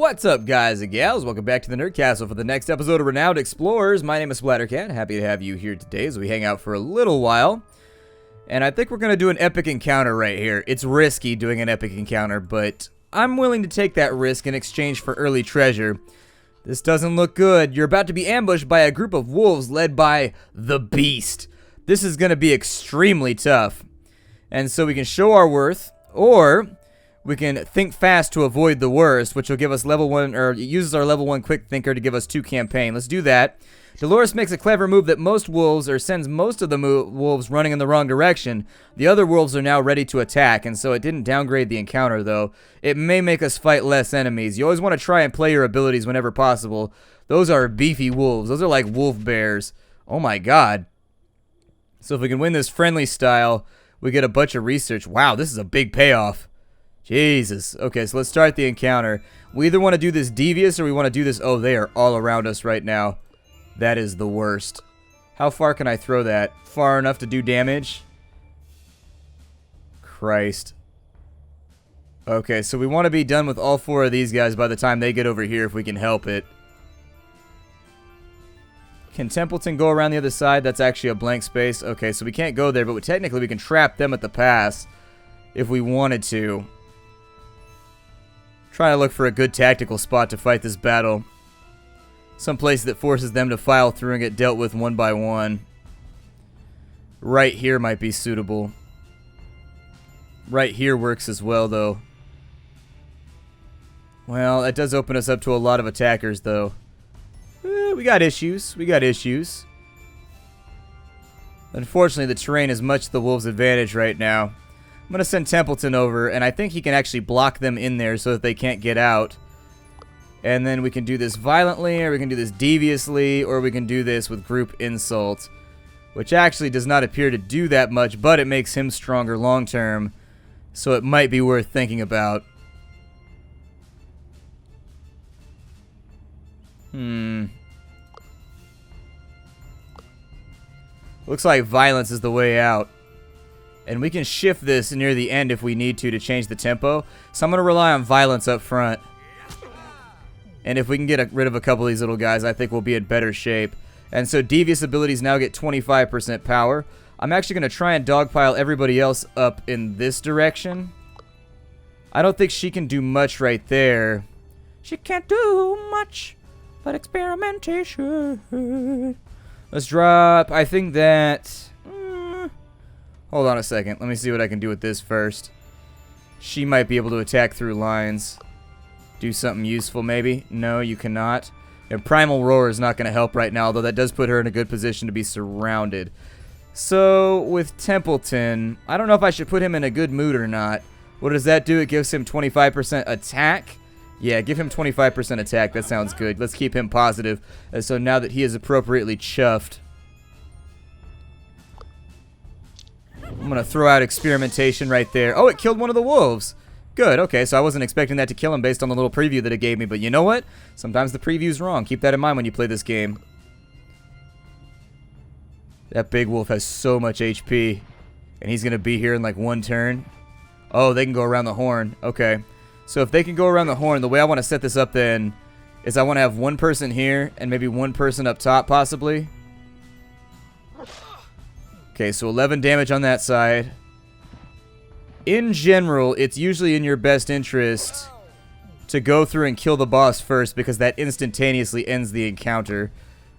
What's up, guys and gals? Welcome back to the Nerd Castle for the next episode of Renowned Explorers. My name is Splattercat. Happy to have you here today as we hang out for a little while. And I think we're going to do an epic encounter right here. It's risky doing an epic encounter, but I'm willing to take that risk in exchange for early treasure. This doesn't look good. You're about to be ambushed by a group of wolves led by the Beast. This is going to be extremely tough. And so we can show our worth, or we can think fast to avoid the worst, which will give us level 1, or it uses our level 1 quick thinker to give us 2 campaign. Let's do that. Dolores makes a clever move that most wolves, or sends most of the wolves running in the wrong direction. The other wolves are now ready to attack, and so it didn't downgrade the encounter, though. It may make us fight less enemies. You always want to try and play your abilities whenever possible. Those are beefy wolves. Those are like wolf bears. Oh my god. So if we can win this friendly style, we get a bunch of research. Wow, this is a big payoff. Jesus. Okay, so let's start the encounter. We either want to do this devious or we want to do this... Oh, they are all around us right now. That is the worst. How far can I throw that? Far enough to do damage? Christ. Okay, so we want to be done with all 4 of these guys by the time they get over here if we can help it. Can Templeton go around the other side? That's actually a blank space. Okay, so we can't go there, but technically we can trap them at the pass if we wanted to. Trying to look for a good tactical spot to fight this battle. Some place that forces them to file through and get dealt with one by one. Right here might be suitable. Right here works as well, though. Well, that does open us up to a lot of attackers, though. We got issues. We got issues. Unfortunately, the terrain is much to the Wolves' advantage right now. I'm going to send Templeton over, and I think he can actually block them in there so that they can't get out. And then we can do this violently, or we can do this deviously, or we can do this with group insult, which actually does not appear to do that much, but it makes him stronger long term, so it might be worth thinking about. Looks like violence is the way out. And we can shift this near the end if we need to change the tempo. So I'm going to rely on violence up front. And if we can get rid of a couple of these little guys, I think we'll be in better shape. And so devious abilities now get 25% power. I'm actually going to try and dogpile everybody else up in this direction. I don't think she can do much right there. She can't do much but experimentation. Let's drop, I think that... Hold on a second. Let me see what I can do with this first. She might be able to attack through lines. Do something useful, maybe? No, you cannot. And Primal Roar is not going to help right now, although that does put her in a good position to be surrounded. So, with Templeton, I don't know if I should put him in a good mood or not. What does that do? It gives him 25% attack? Yeah, give him 25% attack. That sounds good. Let's keep him positive. And so now that he is appropriately chuffed, I'm going to throw out experimentation right there. Oh, it killed one of the wolves. Good, okay, so I wasn't expecting that to kill him based on the little preview that it gave me, but you know what? Sometimes the preview's wrong. Keep that in mind when you play this game. That big wolf has so much HP, and he's going to be here in like 1 turn. Oh, they can go around the horn. Okay, so if they can go around the horn, the way I want to set this up then is I want to have 1 person here and maybe 1 person up top possibly. Okay, so 11 damage on that side. In general, it's usually in your best interest to go through and kill the boss first because that instantaneously ends the encounter,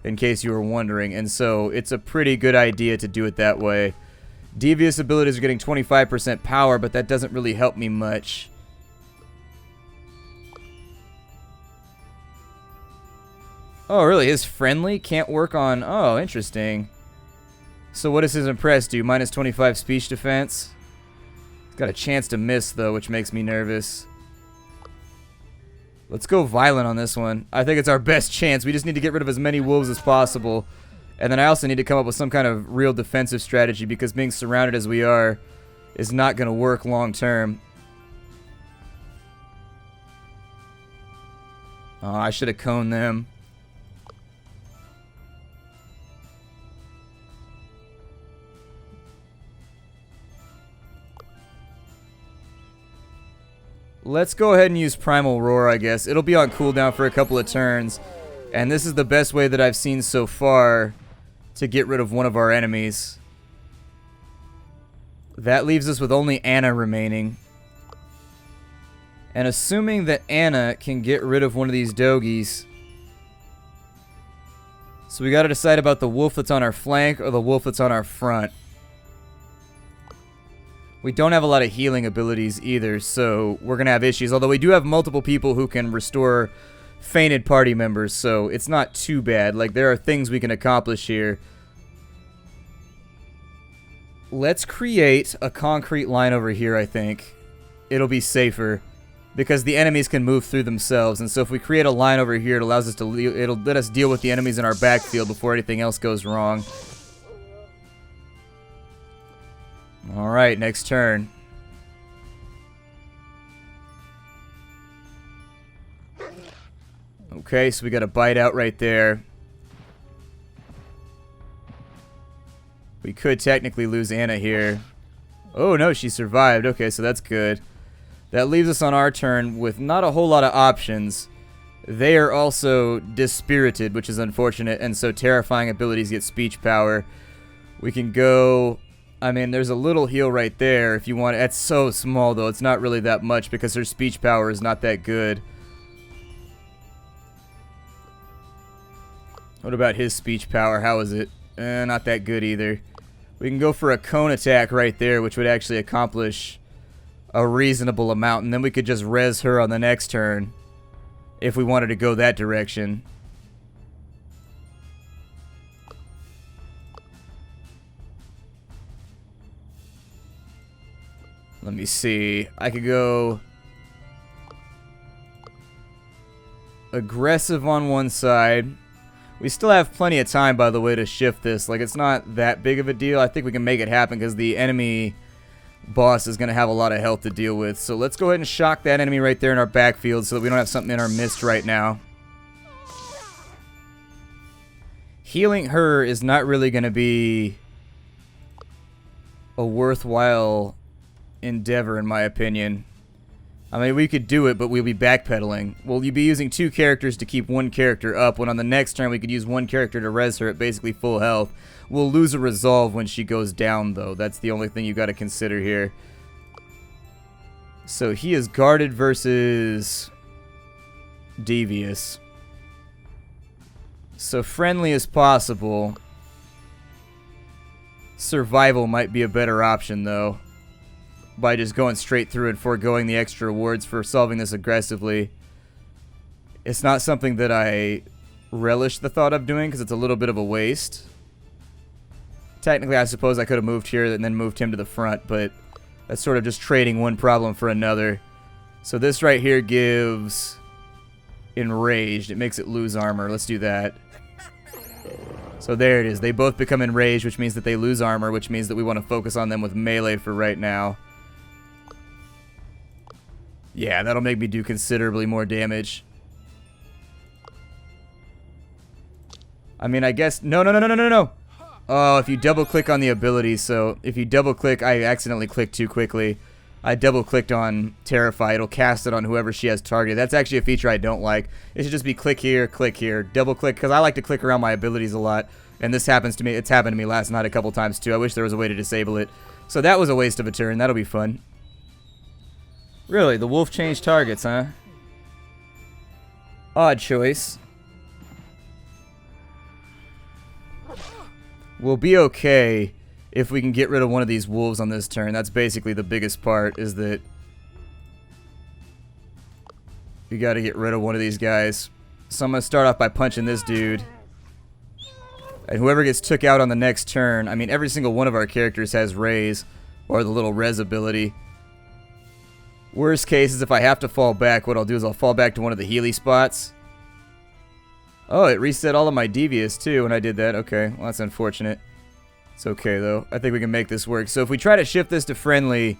in case you were wondering. And so it's a pretty good idea to do it that way. Devious abilities are getting 25% power, but that doesn't really help me much. Oh, really? His friendly can't work on... Oh, interesting. So what does his impress do? Minus 25 speech defense. He's got a chance to miss, though, which makes me nervous. Let's go violent on this one. I think it's our best chance. We just need to get rid of as many wolves as possible. And then I also need to come up with some kind of real defensive strategy because being surrounded as we are is not going to work long term. Oh, I should have coned them. Let's go ahead and use Primal Roar, I guess. It'll be on cooldown for a couple of turns. And this is the best way that I've seen so far to get rid of one of our enemies. That leaves us with only Anna remaining. And assuming that Anna can get rid of one of these dogies. So we gotta decide about the wolf that's on our flank or the wolf that's on our front. We don't have a lot of healing abilities either, so we're going to have issues. Although we do have multiple people who can restore fainted party members, so it's not too bad. Like, there are things we can accomplish here. Let's create a concrete line over here, I think. It'll be safer, because the enemies can move through themselves. And so if we create a line over here, it allows us to... it'll let us deal with the enemies in our backfield before anything else goes wrong. Alright, next turn. Okay, so we got a bite out right there. We could technically lose Anna here. Oh no, she survived. Okay, so that's good. That leaves us on our turn with not a whole lot of options. They are also dispirited, which is unfortunate, and so terrifying abilities get speech power. We can go... I mean, there's a little heal right there if you want. It's so small, though. It's not really that much because her speech power is not that good. What about his speech power? How is it? Not that good either. We can go for a cone attack right there, which would actually accomplish a reasonable amount. And then we could just res her on the next turn if we wanted to go that direction. Let me see. I could go aggressive on one side. We still have plenty of time, by the way, to shift this. Like, it's not that big of a deal. I think we can make it happen because the enemy boss is going to have a lot of health to deal with. So let's go ahead and shock that enemy right there in our backfield so that we don't have something in our midst right now. Healing her is not really going to be a worthwhile endeavor, in my opinion. I mean, we could do it, but we'll be backpedaling. Well, you'd be using two characters to keep one character up, when on the next turn we could use one character to res her at basically full health. We'll lose a resolve when she goes down, though. That's the only thing you got to consider here. So he is guarded versus devious. So friendly as possible. Survival might be a better option, though, by just going straight through and foregoing the extra rewards for solving this aggressively. It's not something that I relish the thought of doing because it's a little bit of a waste. Technically, I suppose I could have moved here and then moved him to the front, but that's sort of just trading one problem for another. So this right here gives enraged. It makes it lose armor. Let's do that. So there it is. They both become enraged, which means that they lose armor, which means that we want to focus on them with melee for right now. Yeah, that'll make me do considerably more damage. I mean, I guess... No. Oh, if you double-click on the ability, so if you double-click... I accidentally clicked too quickly. I double-clicked on Terrify. It'll cast it on whoever she has targeted. That's actually a feature I don't like. It should just be click here, double-click, because I like to click around my abilities a lot, and this happens to me. It's happened to me last night a couple times, too. I wish there was a way to disable it. So that was a waste of a turn. That'll be fun. Really? The wolf changed targets, huh? Odd choice. We'll be okay if we can get rid of one of these wolves on this turn. That's basically the biggest part, is that we got to get rid of one of these guys. So I'm going to start off by punching this dude. And whoever gets took out on the next turn, I mean, every single one of our characters has raise, or the little res ability. Worst case is if I have to fall back, what I'll do is I'll fall back to one of the Healy spots. Oh, it reset all of my devious too when I did that. Okay, well that's unfortunate. It's okay though. I think we can make this work. So if we try to shift this to friendly,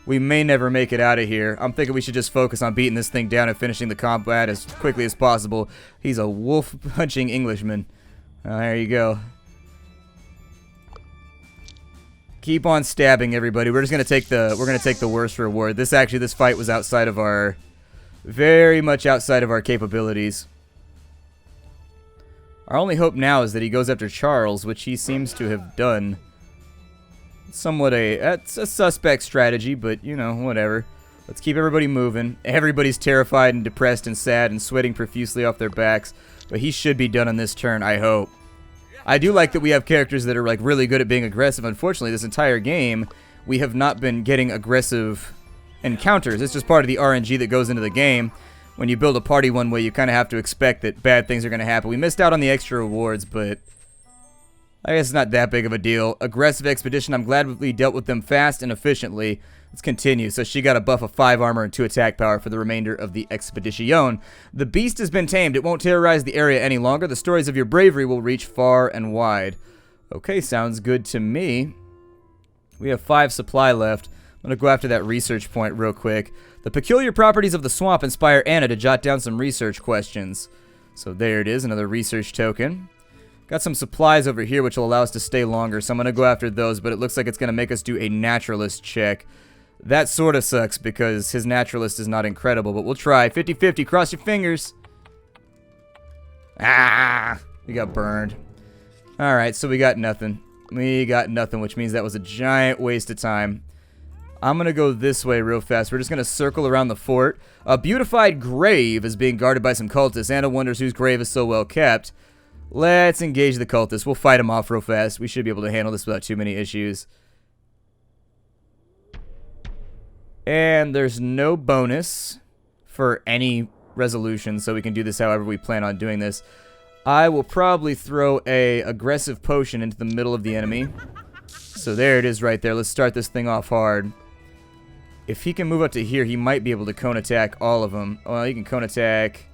we may never make it out of here. I'm thinking we should just focus on beating this thing down and finishing the combat as quickly as possible. He's a wolf-punching Englishman. There you go. Keep on stabbing everybody. We're just gonna take the worst reward. This fight was outside of our, very much outside of our capabilities. Our only hope now is that he goes after Charles, which he seems to have done. That's a suspect strategy, but you know, whatever. Let's keep everybody moving. Everybody's terrified and depressed and sad and sweating profusely off their backs, but he should be done on this turn, I hope. I do like that we have characters that are like really good at being aggressive. Unfortunately, this entire game, we have not been getting aggressive encounters. It's just part of the RNG that goes into the game. When you build a party one way, you kind of have to expect that bad things are going to happen. We missed out on the extra rewards, but I guess it's not that big of a deal. Aggressive expedition, I'm glad we dealt with them fast and efficiently. Let's continue. So she got a buff of 5 armor and 2 attack power for the remainder of the expedition. The beast has been tamed. It won't terrorize the area any longer. The stories of your bravery will reach far and wide. Okay, sounds good to me. We have 5 supply left. I'm going to go after that research point real quick. The peculiar properties of the swamp inspire Anna to jot down some research questions. So there it is, another research token. Got some supplies over here which will allow us to stay longer, so I'm going to go after those, but it looks like it's going to make us do a naturalist check. That sort of sucks because his naturalist is not incredible, but we'll try. 50-50, cross your fingers. Ah! We got burned. Alright, so we got nothing. We got nothing, which means that was a giant waste of time. I'm going to go this way real fast. We're just going to circle around the fort. A beautified grave is being guarded by some cultists. Anna wonders whose grave is so well kept. Let's engage the cultists. We'll fight them off real fast. We should be able to handle this without too many issues. And there's no bonus for any resolution, so we can do this however we plan on doing this. I will probably throw a aggressive potion into the middle of the enemy. So there it is right there. Let's start this thing off hard. If he can move up to here, he might be able to cone attack all of them. Well, he can cone attack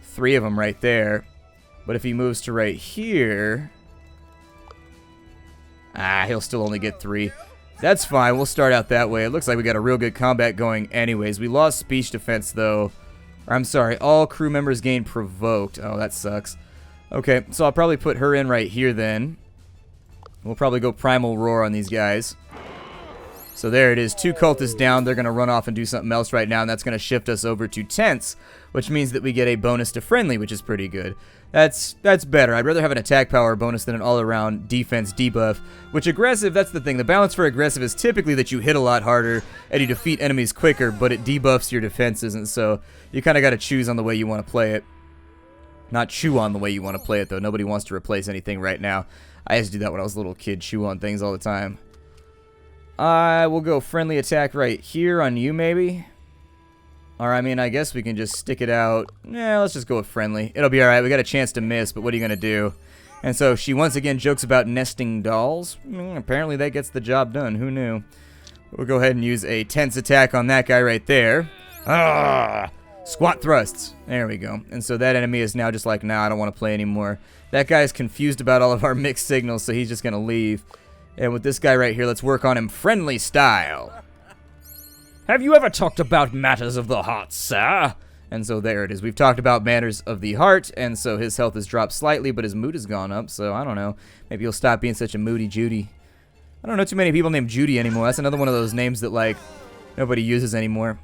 3 of them right there. But if he moves to right here... he'll still only get 3. That's fine. We'll start out that way. It looks like we got a real good combat going anyways. We lost speech defense, though. Or, I'm sorry. All crew members gain provoked. Oh, that sucks. Okay, so I'll probably put her in right here then. We'll probably go Primal Roar on these guys. So there it is. 2 cultists down. They're going to run off and do something else right now, and that's going to shift us over to tense, which means that we get a bonus to friendly, which is pretty good. That's better. I'd rather have an attack power bonus than an all-around defense debuff, which aggressive, that's the thing. The balance for aggressive is typically that you hit a lot harder and you defeat enemies quicker, but it debuffs your defenses, and so you kind of got to choose on the way you want to play it. Not chew on the way you want to play it, though. Nobody wants to replace anything right now. I used to do that when I was a little kid, chew on things all the time. I will go friendly attack right here on you, maybe. Or, I mean, I guess we can just stick it out. Yeah, let's just go with friendly. It'll be alright. We got a chance to miss, but what are you going to do? And so she once again jokes about nesting dolls. Apparently that gets the job done. Who knew? We'll go ahead and use a tense attack on that guy right there. Ah! Squat thrusts. There we go. And so that enemy is now just like, nah, I don't want to play anymore. That guy is confused about all of our mixed signals, so he's just going to leave. And with this guy right here, let's work on him friendly style. Have you ever talked about matters of the heart, sir? And so there it is. We've talked about matters of the heart, and so his health has dropped slightly, but his mood has gone up, so I don't know. Maybe he'll stop being such a moody Judy. I don't know too many people named Judy anymore. That's another one of those names that, like, nobody uses anymore.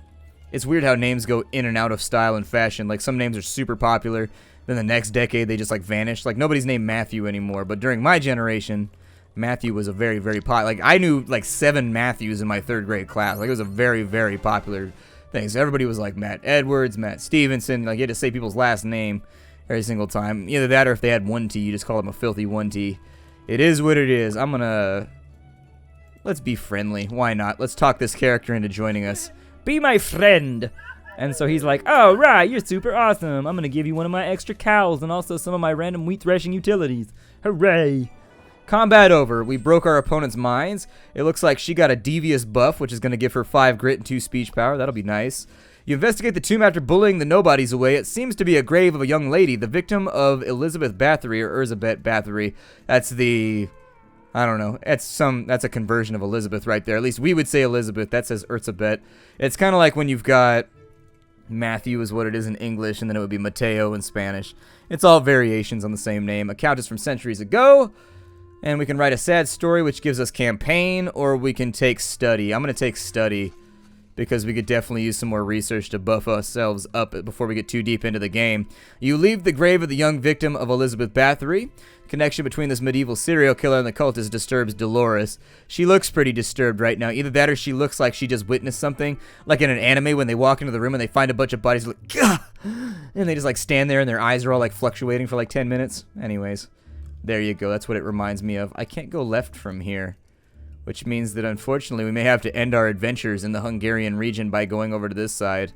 It's weird how names go in and out of style and fashion. Like, some names are super popular, then the next decade they just, like, vanish. Like, nobody's named Matthew anymore, but during my generation... Matthew was a very, very popular... Like, I knew, like, 7 Matthews in my 3rd grade class. Like, it was a very, very popular thing. So everybody was like Matt Edwards, Matt Stevenson. Like, you had to say people's last name every single time. Either that or if they had 1T, you just call them a filthy 1T. It is what it is. I'm gonna... Let's be friendly. Why not? Let's talk this character into joining us. Be my friend! And so he's like, oh, right, you're super awesome. I'm gonna give you one of my extra cows and also some of my random wheat threshing utilities. Hooray! Combat over. We broke our opponent's minds. It looks like she got a devious buff, which is going to give her 5 grit and 2 speech power. That'll be nice. You investigate the tomb after bullying the nobodies away. It seems to be a grave of a young lady, the victim of Elizabeth Bathory, or Elizabeth Bathory. That's the... I don't know. That's a conversion of Elizabeth right there. At least we would say Elizabeth. That says Erzabet. It's kind of like when you've got... Matthew is what it is in English, and then it would be Mateo in Spanish. It's all variations on the same name. A countess from centuries ago... And we can write a sad story, which gives us campaign, or we can take study. I'm going to take study because we could definitely use some more research to buff ourselves up before we get too deep into the game. You leave the grave of the young victim of Elizabeth Bathory. Connection between this medieval serial killer and the cultist disturbs Dolores. She looks pretty disturbed right now. Either that or she looks like she just witnessed something. Like in an anime when they walk into the room and they find a bunch of bodies like, gah! And they just like stand there and their eyes are all like fluctuating for like 10 minutes. Anyways, there you go. That's what it reminds me of. I can't go left from here, which means that unfortunately we may have to end our adventures in the Hungarian region by going over to this side.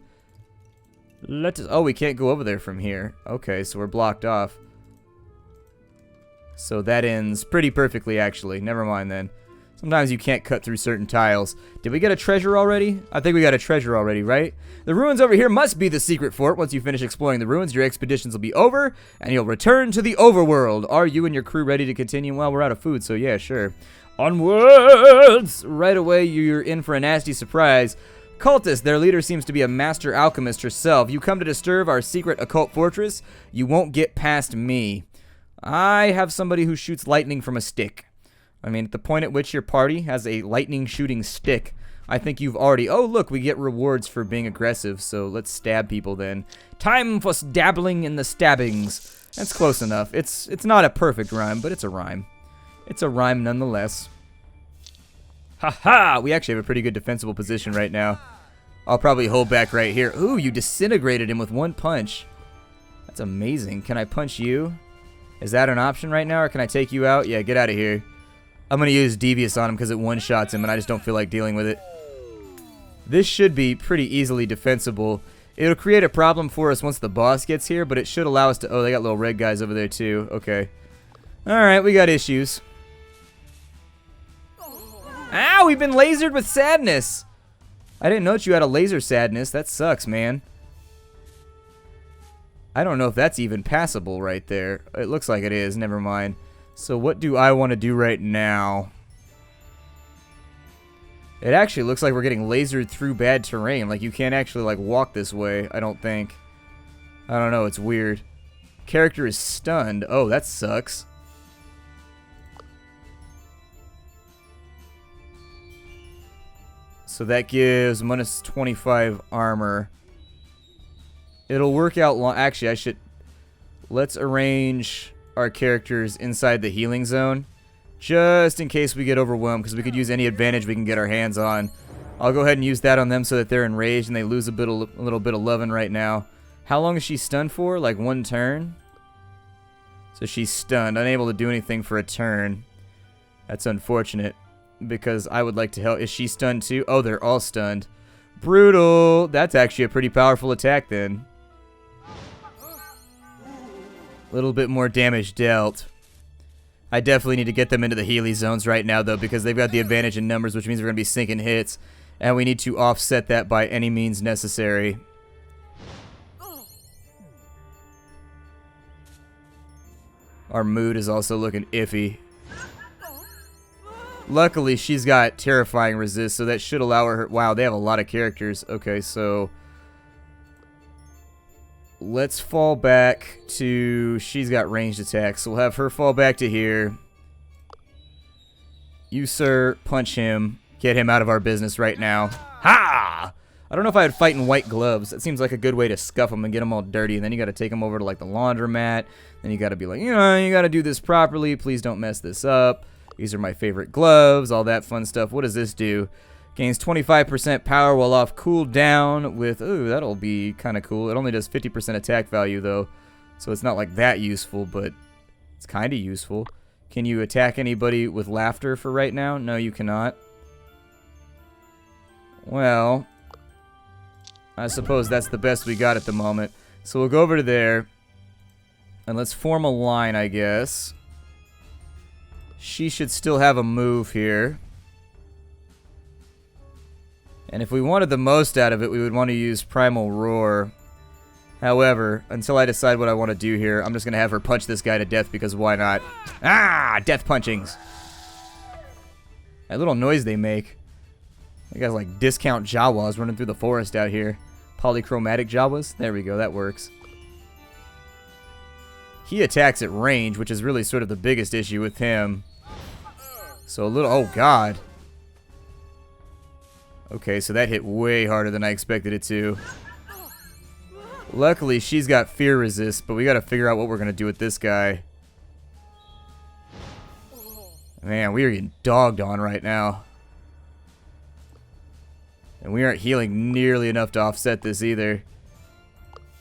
Oh, we can't go over there from here. Okay, so we're blocked off. So that ends pretty perfectly, actually. Never mind then. Sometimes you can't cut through certain tiles. Did we get a treasure already? I think we got a treasure already, right? The ruins over here must be the secret fort. Once you finish exploring the ruins, your expeditions will be over, and you'll return to the overworld. Are you and your crew ready to continue? Well, we're out of food, so yeah, sure. Onwards! Right away, you're in for a nasty surprise. Cultist, their leader, seems to be a master alchemist herself. You come to disturb our secret occult fortress. You won't get past me. I have somebody who shoots lightning from a stick. I mean, at the point at which your party has a lightning shooting stick, I think you've already... Oh, look, we get rewards for being aggressive, so let's stab people then. Time for dabbling in the stabbings. That's close enough. It's not a perfect rhyme, but it's a rhyme. It's a rhyme nonetheless. Ha-ha! We actually have a pretty good defensible position right now. I'll probably hold back right here. Ooh, you disintegrated him with one punch. That's amazing. Can I punch you? Is that an option right now, or can I take you out? Yeah, get out of here. I'm going to use Devious on him because it one-shots him, and I just don't feel like dealing with it. This should be pretty easily defensible. It'll create a problem for us once the boss gets here, but it should allow us to... Oh, they got little red guys over there, too. Okay. Alright, we got issues. Ow, we've been lasered with sadness! I didn't know that you had a laser sadness. That sucks, man. I don't know if that's even passable right there. It looks like it is. Never mind. So what do I want to do right now? It actually looks like we're getting lasered through bad terrain. Like you can't actually like walk this way, I don't think. I don't know, it's weird. Character is stunned. Oh, that sucks. So that gives minus 25 armor. It'll work out long. Actually, I should... Let's arrange our characters inside the healing zone. Just in case we get overwhelmed, because we could use any advantage we can get our hands on. I'll go ahead and use that on them so that they're enraged and they lose a little bit of loving right now. How long is she stunned for? Like one turn? So she's stunned, unable to do anything for a turn. That's unfortunate, because I would like to help. Is she stunned too? Oh, they're all stunned. Brutal. That's actually a pretty powerful attack then. A little bit more damage dealt. I definitely need to get them into the Healy zones right now, though, because they've got the advantage in numbers, which means we're going to be sinking hits, and we need to offset that by any means necessary. Our mood is also looking iffy. Luckily, she's got terrifying resist, so that should allow her... Wow, they have a lot of characters. Okay, so... Let's fall back to... She's got ranged attacks, so we'll have her fall back to here. You, sir, punch him. Get him out of our business right now. Ha! I don't know if I would fight in white gloves. That seems like a good way to scuff them and get them all dirty. And then you got to take them over to, like, the laundromat. Then you got to be like, you know, you got to do this properly. Please don't mess this up. These are my favorite gloves. All that fun stuff. What does this do? Gains 25% power while off cooldown with... Ooh, that'll be kind of cool. It only does 50% attack value, though. So it's not, like, that useful, but it's kind of useful. Can you attack anybody with laughter for right now? No, you cannot. Well, I suppose that's the best we got at the moment. So we'll go over to there. And let's form a line, I guess. She should still have a move here. And if we wanted the most out of it, we would want to use Primal Roar. However, until I decide what I want to do here, I'm just going to have her punch this guy to death because why not? Ah! Death punchings! That little noise they make. They got like discount Jawas running through the forest out here. Polychromatic Jawas? There we go, that works. He attacks at range, which is really sort of the biggest issue with him. So a little... Oh, God. Okay, so that hit way harder than I expected it to. Luckily, she's got fear resist, but we got to figure out what we're going to do with this guy. Man, we are getting dogged on right now. And we aren't healing nearly enough to offset this either.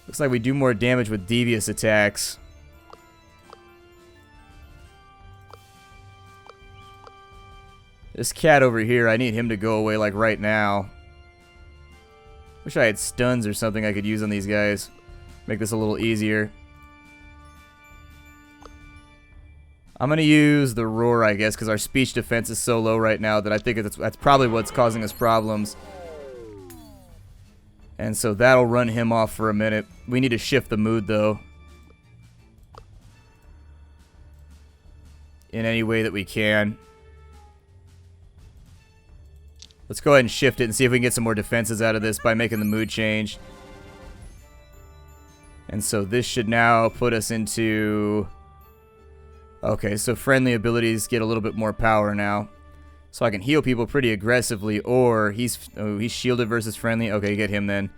Looks like we do more damage with devious attacks. This cat over here, I need him to go away like right now. Wish I had stuns or something I could use on these guys. Make this a little easier. I'm going to use the roar, I guess, because our speech defense is so low right now that I think that's probably what's causing us problems. And so that'll run him off for a minute. We need to shift the mood, though. In any way that we can. Let's go ahead and shift it and see if we can get some more defenses out of this by making the mood change. And so this should now put us into... Okay, so friendly abilities get a little bit more power now. So I can heal people pretty aggressively, or he's shielded versus friendly. Okay, get him then.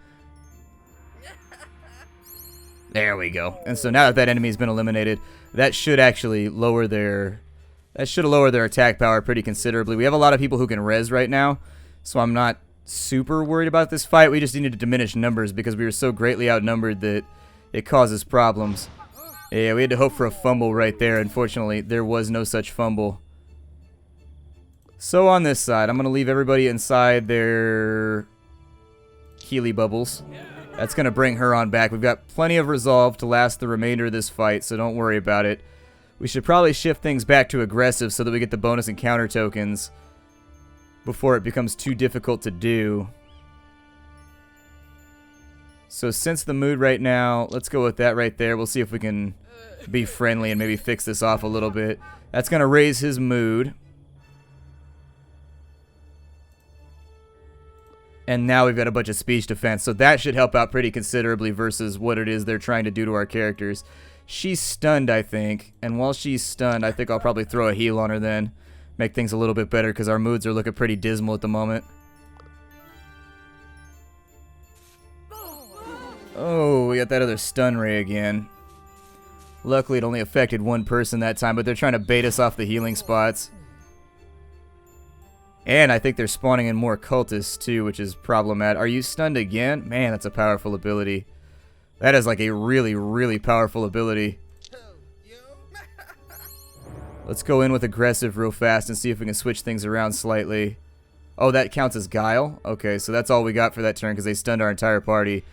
There we go. And so now that that enemy's been eliminated, that should actually lower their... That should lower their attack power pretty considerably. We have a lot of people who can res right now, so I'm not super worried about this fight. We just needed to diminish numbers because we were so greatly outnumbered that it causes problems. Yeah, we had to hope for a fumble right there. Unfortunately, there was no such fumble. So on this side, I'm going to leave everybody inside their Healy bubbles. That's going to bring her on back. We've got plenty of resolve to last the remainder of this fight, so don't worry about it. We should probably shift things back to aggressive so that we get the bonus and counter tokens before it becomes too difficult to do. So since the mood right now, let's go with that right there. We'll see if we can be friendly and maybe fix this off a little bit. That's going to raise his mood. And now we've got a bunch of speech defense, so that should help out pretty considerably versus what it is they're trying to do to our characters. She's stunned, I think, and while she's stunned, I think I'll probably throw a heal on her then. Make things a little bit better because our moods are looking pretty dismal at the moment. Oh, we got that other stun ray again. Luckily, it only affected one person that time, but they're trying to bait us off the healing spots. And I think they're spawning in more cultists too, which is problematic. Are you stunned again? Man, that's a powerful ability. That is like a really, really powerful ability. Let's go in with aggressive real fast and see if we can switch things around slightly. Oh, that counts as Guile? Okay, so that's all we got for that turn because they stunned our entire party.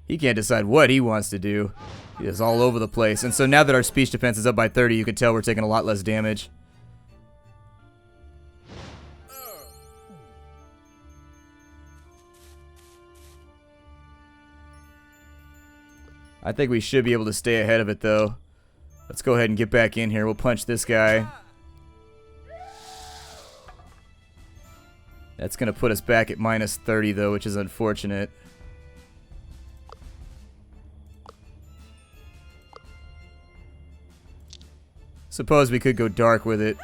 He can't decide what he wants to do. He is all over the place. And so now that our speech defense is up by 30, you can tell we're taking a lot less damage. I think we should be able to stay ahead of it, though. Let's go ahead and get back in here. We'll punch this guy. That's going to put us back at minus 30, though, which is unfortunate. Suppose we could go dark with it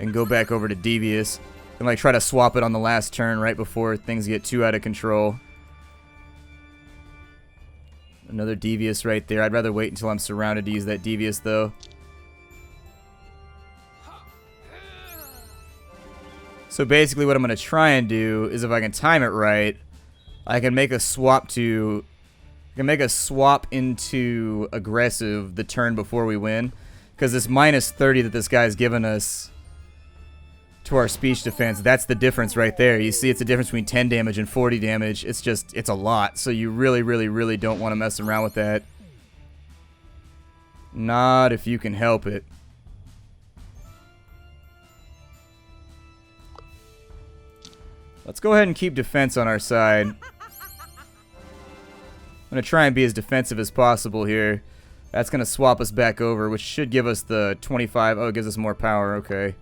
and go back over to devious and like try to swap it on the last turn right before things get too out of control. Another devious right there. I'd rather wait until I'm surrounded to use that devious, though. So basically what I'm going to try and do is if I can time it right, I can make a swap to... I can make a swap into aggressive the turn before we win. Because this minus 30 that this guy's given us to our speech defense, that's the difference right there. You see, it's a difference between 10 damage and 40 damage. It's just, it's a lot. So you really, really, really don't want to mess around with that. Not if you can help it. Let's go ahead and keep defense on our side. I'm going to try and be as defensive as possible here. That's going to swap us back over, which should give us the 25. Oh, it gives us more power. Okay.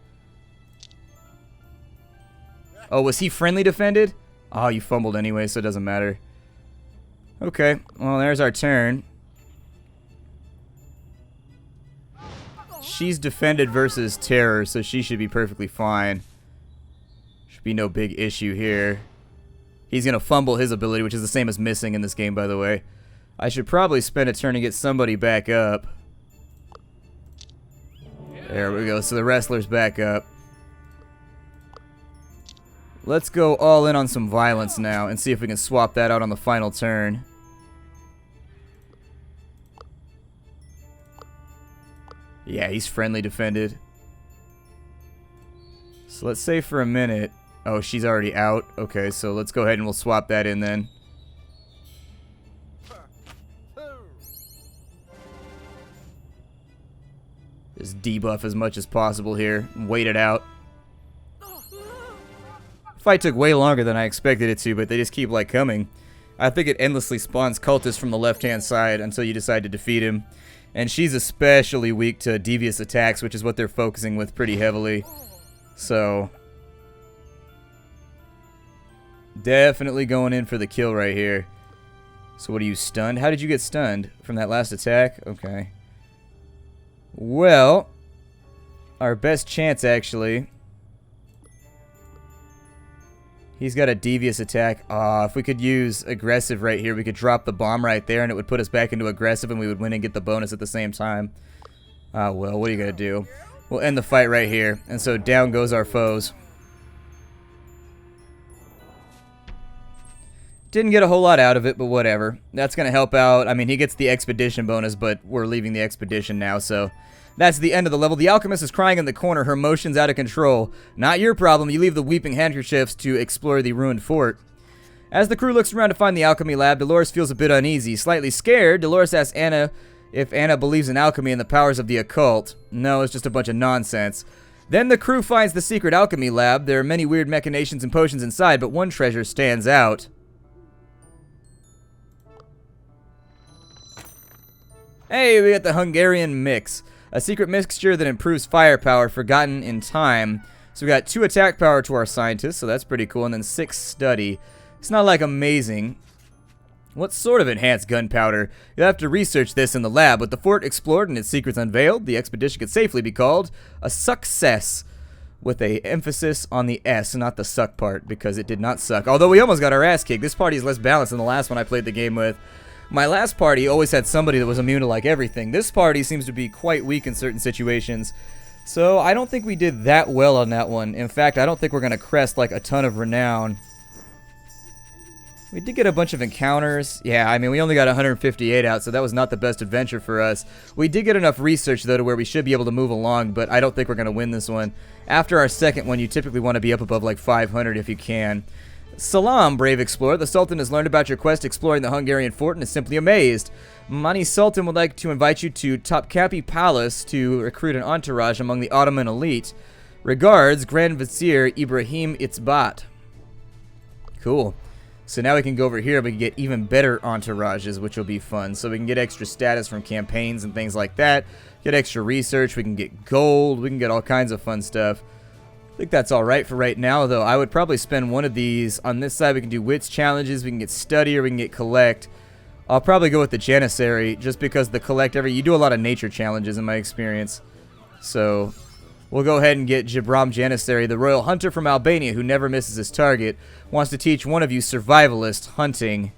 Oh, was he friendly defended? Oh, you fumbled anyway, so it doesn't matter. Okay. Well, there's our turn. she's defended versus terror, so she should be perfectly fine. Should be no big issue here. He's going to fumble his ability, which is the same as missing in this game, by the way. I should probably spend a turn to get somebody back up. There we go. So the wrestler's back up. Let's go all in on some violence now and see if we can swap that out on the final turn. Yeah, he's friendly defended. So let's say for a minute... Oh, she's already out. Okay, so let's go ahead and we'll swap that in then. Just debuff as much as possible here and wait it out. Fight took way longer than I expected it to, but they just keep like coming. I think it endlessly spawns cultists from the left-hand side until you decide to defeat him. And she's especially weak to devious attacks, which is what they're focusing with pretty heavily. So, definitely going in for the kill right here. So what are you, stunned? How did you get stunned? From that last attack? Okay. Well, our best chance actually... He's got a devious attack. If we could use aggressive right here, we could drop the bomb right there and it would put us back into aggressive and we would win and get the bonus at the same time. Well, what are you going to do? We'll end the fight right here. And so down goes our foes. Didn't get a whole lot out of it, but whatever. That's going to help out. I mean, he gets the expedition bonus, but we're leaving the expedition now, so... That's the end of the level. The alchemist is crying in the corner, her emotions out of control. Not your problem. You leave the weeping handkerchiefs to explore the ruined fort. As the crew looks around to find the alchemy lab, Dolores feels a bit uneasy. Slightly scared, Dolores asks Anna if Anna believes in alchemy and the powers of the occult. No, it's just a bunch of nonsense. Then the crew finds the secret alchemy lab. There are many weird machinations and potions inside, but one treasure stands out. Hey, we got the Hungarian mix. A secret mixture that improves firepower, forgotten in time. So we got 2 attack power to our scientists, so that's pretty cool, and then 6 study. It's not like amazing. What sort of enhanced gunpowder? You'll have to research this in the lab. With the fort explored and its secrets unveiled, the expedition could safely be called a success. With a emphasis on the S, not the suck part, because it did not suck. Although we almost got our ass kicked. This party is less balanced than the last one I played the game with. My last party always had somebody that was immune to like everything. This party seems to be quite weak in certain situations. So I don't think we did that well on that one. In fact, I don't think we're going to crest like a ton of renown. We did get a bunch of encounters. Yeah, I mean, we only got 158 out, so that was not the best adventure for us. We did get enough research, though, to where we should be able to move along, but I don't think we're going to win this one. After our second one, you typically want to be up above like 500 if you can. Salam, brave explorer. The Sultan has learned about your quest exploring the Hungarian fort and is simply amazed. Mani Sultan would like to invite you to Topkapi Palace to recruit an entourage among the Ottoman elite. Regards, Grand Vizier Ibrahim Itzbat. Cool. So now we can go over here, we can get even better entourages, which will be fun. So we can get extra status from campaigns and things like that. Get extra research, we can get gold, we can get all kinds of fun stuff. I think that's alright for right now, though. I would probably spend one of these. On this side, we can do wits challenges, we can get study, or we can get collect. I'll probably go with the Janissary, just because the collect you do a lot of nature challenges in my experience. So, we'll go ahead and get Jibram Janissary, the royal hunter from Albania who never misses his target. Wants to teach one of you survivalist hunting.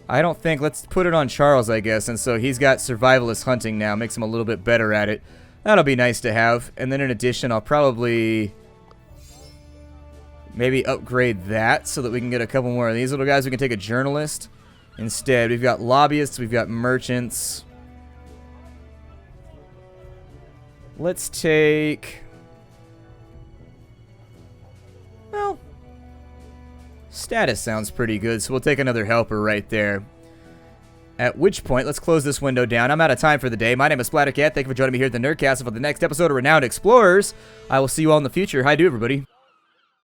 I don't think, let's put it on Charles, I guess, and so he's got survivalist hunting now, makes him a little bit better at it. That'll be nice to have. And then in addition, I'll probably maybe upgrade that so that we can get a couple more of these little guys. We can take a journalist instead. We've got lobbyists, we've got merchants. Let's take... Well, status sounds pretty good, so we'll take another helper right there. At which point, let's close this window down. I'm out of time for the day. My name is Splattercat. Thank you for joining me here at the Nerdcastle for the next episode of Renowned Explorers. I will see you all in the future. Hi, do everybody.